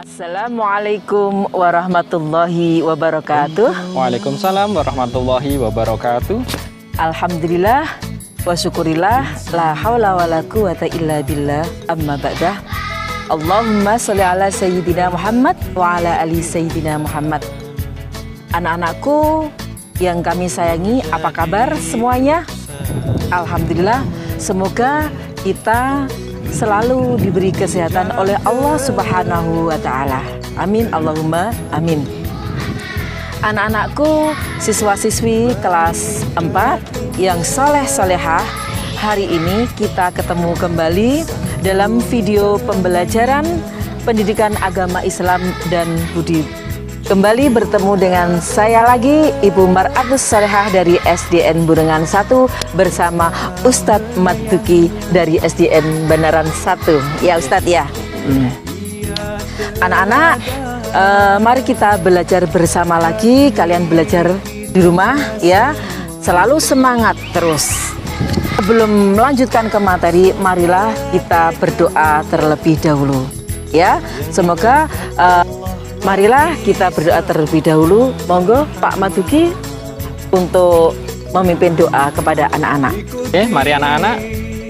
Assalamualaikum warahmatullahi wabarakatuh. Waalaikumsalam warahmatullahi wabarakatuh. Alhamdulillah wa syukurillah, la haula wa la quwata illa billah, amma ba'dah. Allahumma sholli ala sayyidina Muhammad wa ala ali sayyidina Muhammad. Anak-anakku yang kami sayangi, apa kabar semuanya? Alhamdulillah, semoga kita selalu diberi kesehatan oleh Allah Subhanahu wa Ta'ala. Amin, Allahumma amin. Anak-anakku, siswa-siswi kelas 4 yang soleh-solehah, hari ini kita ketemu kembali dalam video pembelajaran pendidikan agama Islam dan budi. Kembali bertemu dengan saya lagi, Ibu Mar'atus Salehah dari SDN Burengan 1 bersama Ustadz Matuki dari SDN Banaran 1. Ya Ustadz ya. Anak-anak, mari kita belajar bersama lagi. Kalian belajar di rumah ya, selalu semangat terus. Sebelum melanjutkan ke materi, marilah kita berdoa terlebih dahulu ya. Semoga marilah kita berdoa terlebih dahulu. Monggo Pak Matuki untuk memimpin doa kepada anak-anak. Oke, mari anak-anak.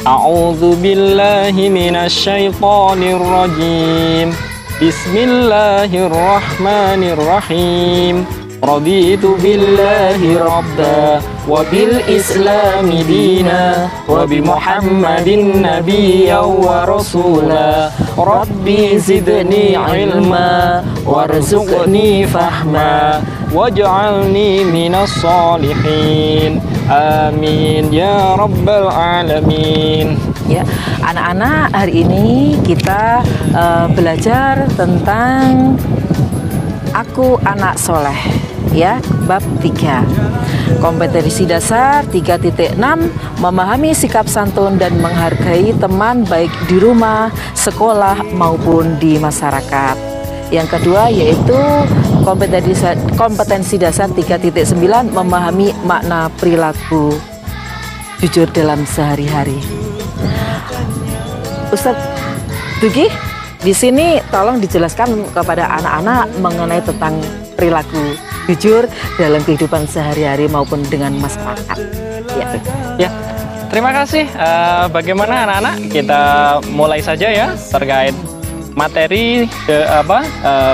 A'udzubillahi minasyaitonirrajim. Bismillahirrahmanirrahim. Raditu billahi rabba wa bil islami dina wa bi Muhammadin nabiyya wa rasula. Rabbi zidni ilma warzuqni fahma waj'alni minas sholihin. Amin ya rabbal alamin. Ya, anak-anak, hari ini kita belajar tentang Aku Anak Soleh ya, bab 3. Kompetensi dasar 3.6, memahami sikap santun dan menghargai teman baik di rumah, sekolah maupun di masyarakat. Yang kedua yaitu kompetensi dasar 3.9, memahami makna perilaku jujur dalam sehari-hari. Ustadz Dugi, di sini tolong dijelaskan kepada anak-anak mengenai tentang perilaku jujur dalam kehidupan sehari-hari maupun dengan masyarakat. Ya, terima kasih. Bagaimana anak-anak? Kita mulai saja ya terkait materi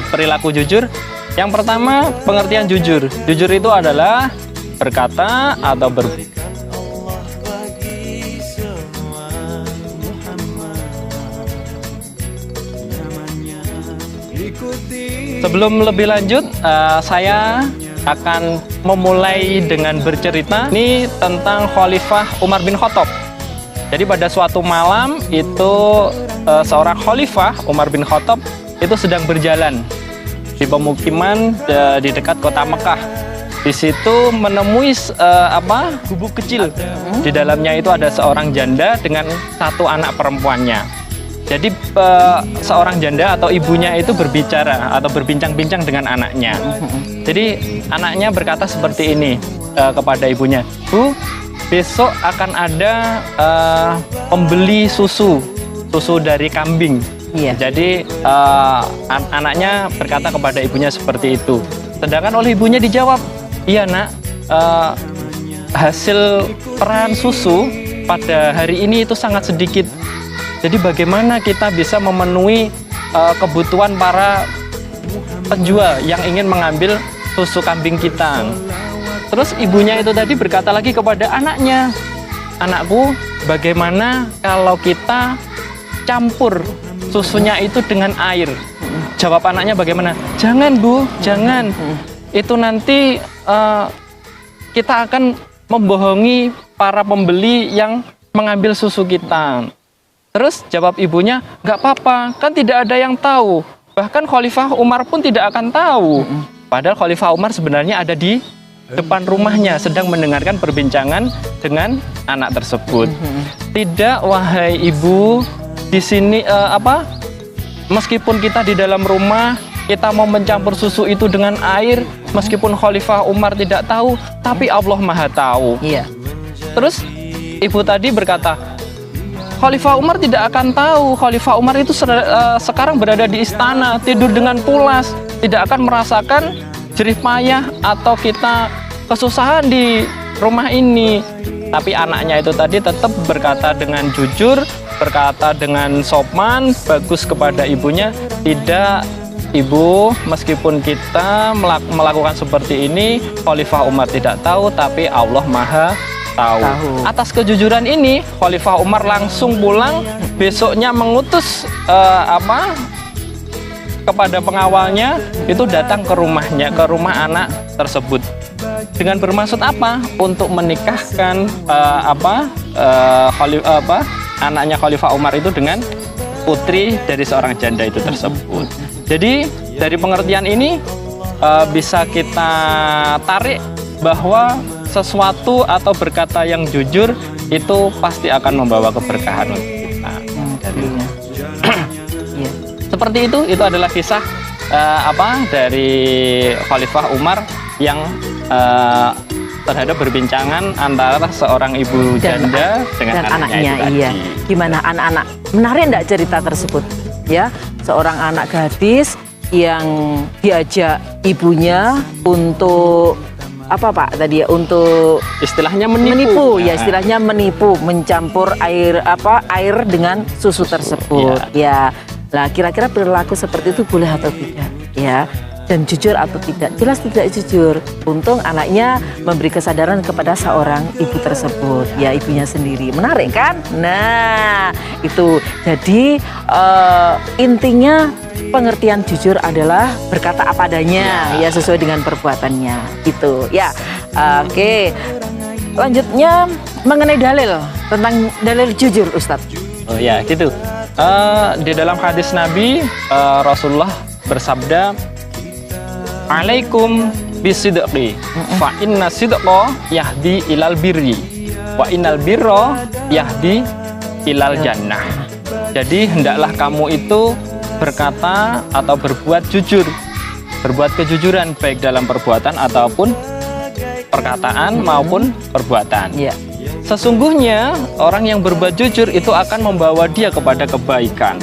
perilaku jujur. Yang pertama, pengertian jujur. Jujur itu adalah berkata atau Sebelum lebih lanjut, saya akan memulai dengan bercerita ini tentang Khalifah Umar bin Khattab. Jadi pada suatu malam itu seorang Khalifah Umar bin Khattab itu sedang berjalan di pemukiman di dekat kota Mekah. Di situ menemui gubuk kecil. Di dalamnya itu ada seorang janda dengan satu anak perempuannya. Jadi seorang janda atau ibunya itu berbicara atau berbincang-bincang dengan anaknya. Jadi anaknya berkata seperti ini kepada ibunya, "Bu, besok akan ada pembeli susu dari kambing." Iya. Jadi anaknya berkata kepada ibunya seperti itu. Sedangkan oleh ibunya dijawab, "Iya nak, hasil perahan susu pada hari ini itu sangat sedikit. Jadi bagaimana kita bisa memenuhi kebutuhan para penjual yang ingin mengambil susu kambing kita?" Terus ibunya itu tadi berkata lagi kepada anaknya, "Anakku, bagaimana kalau kita campur susunya itu dengan air?" Jawab anaknya bagaimana? "Jangan Bu, jangan. Itu nanti kita akan membohongi para pembeli yang mengambil susu kita." Terus jawab ibunya, "Nggak apa-apa, kan tidak ada yang tahu. Bahkan Khalifah Umar pun tidak akan tahu." Padahal Khalifah Umar sebenarnya ada di depan rumahnya sedang mendengarkan perbincangan dengan anak tersebut. "Tidak, wahai ibu, di sini meskipun kita di dalam rumah, kita mau mencampur susu itu dengan air, meskipun Khalifah Umar tidak tahu, tapi Allah Maha tahu." Iya. Terus ibu tadi berkata, Khalifah Umar tidak akan tahu. Khalifah Umar itu sekarang berada di istana, tidur dengan pulas, tidak akan merasakan jerih payah atau kita kesusahan di rumah ini. Tapi anaknya itu tadi tetap berkata dengan jujur, berkata dengan sopan, bagus kepada ibunya. Tidak, ibu, meskipun kita melakukan seperti ini, Khalifah Umar tidak tahu, tapi Allah Maha tahu. Atas kejujuran ini, Khalifah Umar langsung pulang. Besoknya mengutus kepada pengawalnya itu datang ke rumahnya, ke rumah anak tersebut. Dengan bermaksud apa? Untuk menikahkan anaknya Khalifah Umar itu dengan putri dari seorang janda itu tersebut. Jadi dari pengertian ini bisa kita tarik bahwa sesuatu atau berkata yang jujur itu pasti akan membawa keberkahan untuk kita. Seperti itu adalah kisah dari Khalifah Umar yang terhadap berbincangan antara seorang ibu janda dengan anaknya. Iya. Gimana anak-anak? Menarik enggak cerita tersebut? Ya, seorang anak gadis yang diajak ibunya untuk apa Pak tadi ya, untuk istilahnya menipu ya, istilahnya menipu, mencampur air dengan susu tersebut ya. Nah, kira-kira perilaku seperti itu boleh atau tidak ya, dan jujur atau tidak? Jelas tidak jujur. Untung anaknya memberi kesadaran kepada seorang ibu tersebut ya, ibunya sendiri. Menarik kan? Nah itu jadi intinya pengertian jujur adalah berkata apa adanya ya, sesuai dengan perbuatannya gitu ya. Oke, lanjutnya mengenai dalil, tentang dalil jujur Ustadz. Oh ya gitu. Di dalam hadis Nabi, Rasulullah bersabda, "Alaikum bisidqi, fa inna sidqa yahdi ilal birri, wa innal birra yahdi ilal jannah." Jadi hendaklah kamu itu berkata atau berbuat jujur, berbuat kejujuran baik dalam perbuatan ataupun perkataan maupun perbuatan. Sesungguhnya orang yang berbuat jujur itu akan membawa dia kepada kebaikan,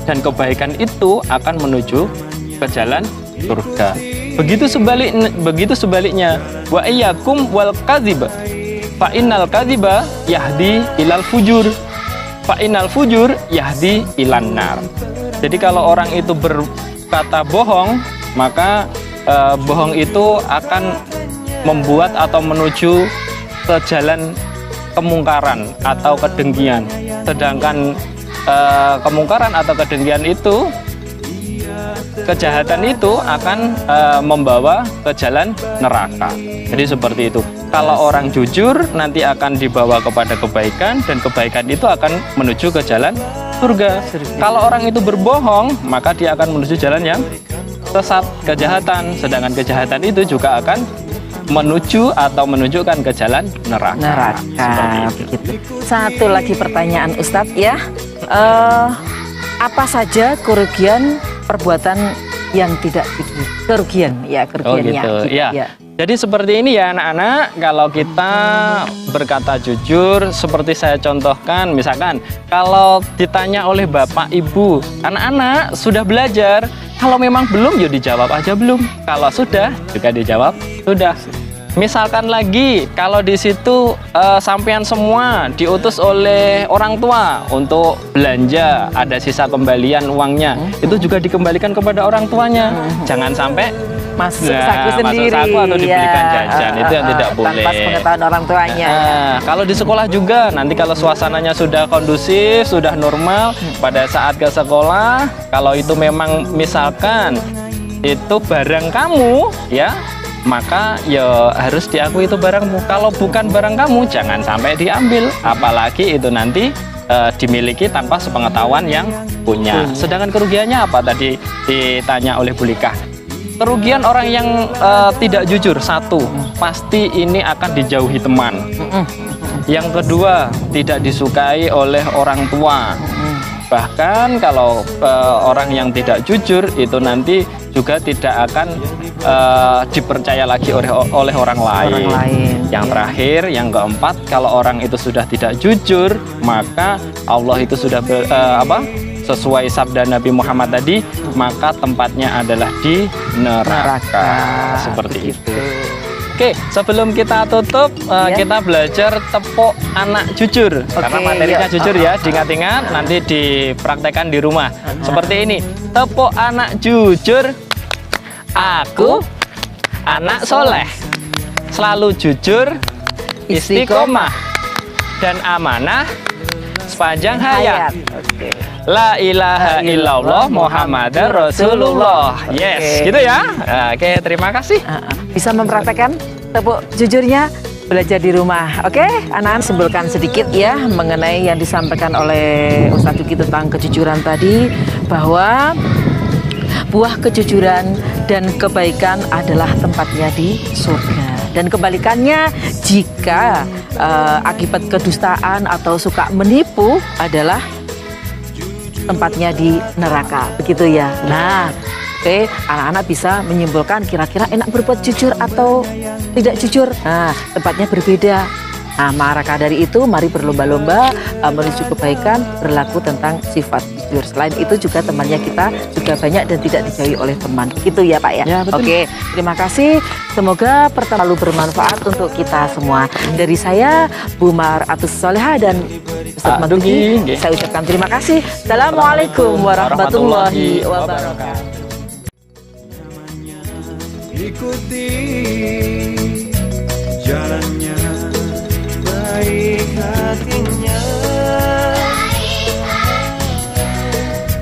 dan kebaikan itu akan menuju ke jalan surga. Begitu sebaliknya, wa iyyakum wal kadhib, fa innal kadhiba yahdi ilal fujur, fa innal fujur yahdi ilan nar. Jadi kalau orang itu berkata bohong, maka bohong itu akan membuat atau menuju ke jalan kemungkaran atau kedengkian. Sedangkan kemungkaran atau kedengkian itu, kejahatan itu akan membawa ke jalan neraka. Jadi seperti itu. Kalau orang jujur nanti akan dibawa kepada kebaikan, dan kebaikan itu akan menuju ke jalan surga. Kalau orang itu berbohong, maka dia akan menuju jalan yang sesat, kejahatan. Sedangkan kejahatan itu juga akan menuju atau menunjukkan ke jalan neraka. Seperti itu. Satu lagi pertanyaan Ustadz ya, apa saja kerugian perbuatan yang tidak jujur? Kerugian ya. Jadi seperti ini ya anak-anak, kalau kita berkata jujur seperti saya contohkan, misalkan kalau ditanya oleh bapak ibu, anak-anak sudah belajar? Kalau memang belum, ya dijawab aja belum. Kalau sudah, juga dijawab sudah. Misalkan lagi, kalau di situ sampean semua diutus oleh orang tua untuk belanja, ada sisa kembalian uangnya, itu juga dikembalikan kepada orang tuanya. Jangan sampai masuk saku sendiri, masuk saku atau dibelikan jajan, itu yang tidak boleh. Tanpa pengetahuan orang tuanya. Kalau di sekolah juga, nanti kalau suasananya sudah kondusif, sudah normal, pada saat ke sekolah, kalau itu memang misalkan itu barang kamu, ya, maka ya harus diakui itu barangmu. Kalau bukan barang kamu, jangan sampai diambil, apalagi itu nanti dimiliki tanpa sepengetahuan yang punya. Sedangkan kerugiannya apa tadi ditanya oleh Bu Likah? Kerugian orang yang tidak jujur, satu, pasti ini akan dijauhi teman. Yang kedua, tidak disukai oleh orang tua. Bahkan kalau orang yang tidak jujur itu nanti juga tidak akan dipercaya lagi oleh orang lain. Yang terakhir, yang keempat, kalau orang itu sudah tidak jujur, maka Allah itu sudah sesuai sabda Nabi Muhammad tadi, maka tempatnya adalah di neraka. Seperti itu. Oke, sebelum kita tutup, kita belajar tepuk anak jujur. Karena materinya jujur ya, diingat-ingat, nanti dipraktekkan di rumah. Seperti ini, tepuk anak jujur, aku anak soleh, selalu jujur, istiqomah, dan amanah sepanjang hayat. La ilaha illallah Muhammadar Rasulullah. Yes, gitu ya. Oke, terima kasih. Bisa mempraktekkan tepuk jujurnya, belajar di rumah. Oke, anak-anak simpulkan sedikit ya mengenai yang disampaikan oleh Ustadz Duki tentang kejujuran tadi, bahwa buah kejujuran dan kebaikan adalah tempatnya di surga. Dan kebalikannya, jika akibat kedustaan atau suka menipu adalah tempatnya di neraka. Begitu ya. Nah, oke, anak-anak bisa menyimpulkan kira-kira enak berbuat jujur atau tidak jujur. Nah, tempatnya berbeda. Nah, maka dari itu mari berlomba-lomba menuju kebaikan, berlaku tentang sifat jujur. Selain itu juga temannya kita juga banyak dan tidak dijauhi oleh teman. Begitu ya Pak ya? Ya, betul. Oke, terima kasih. Semoga pertemuan lalu bermanfaat untuk kita semua. Dari saya, Bu Mar'atus Solehah dan Ustadz Duki, saya ucapkan terima kasih. Assalamualaikum warahmatullahi wabarakatuh. Ikuti jalannya, baik hatinya,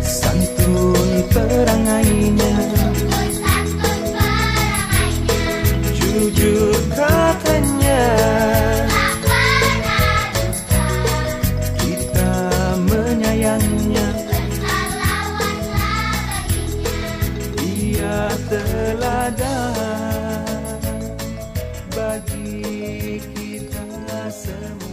santun perangainya, jujur katanya, kita menyayangnya, dia teladan bagi kita semua.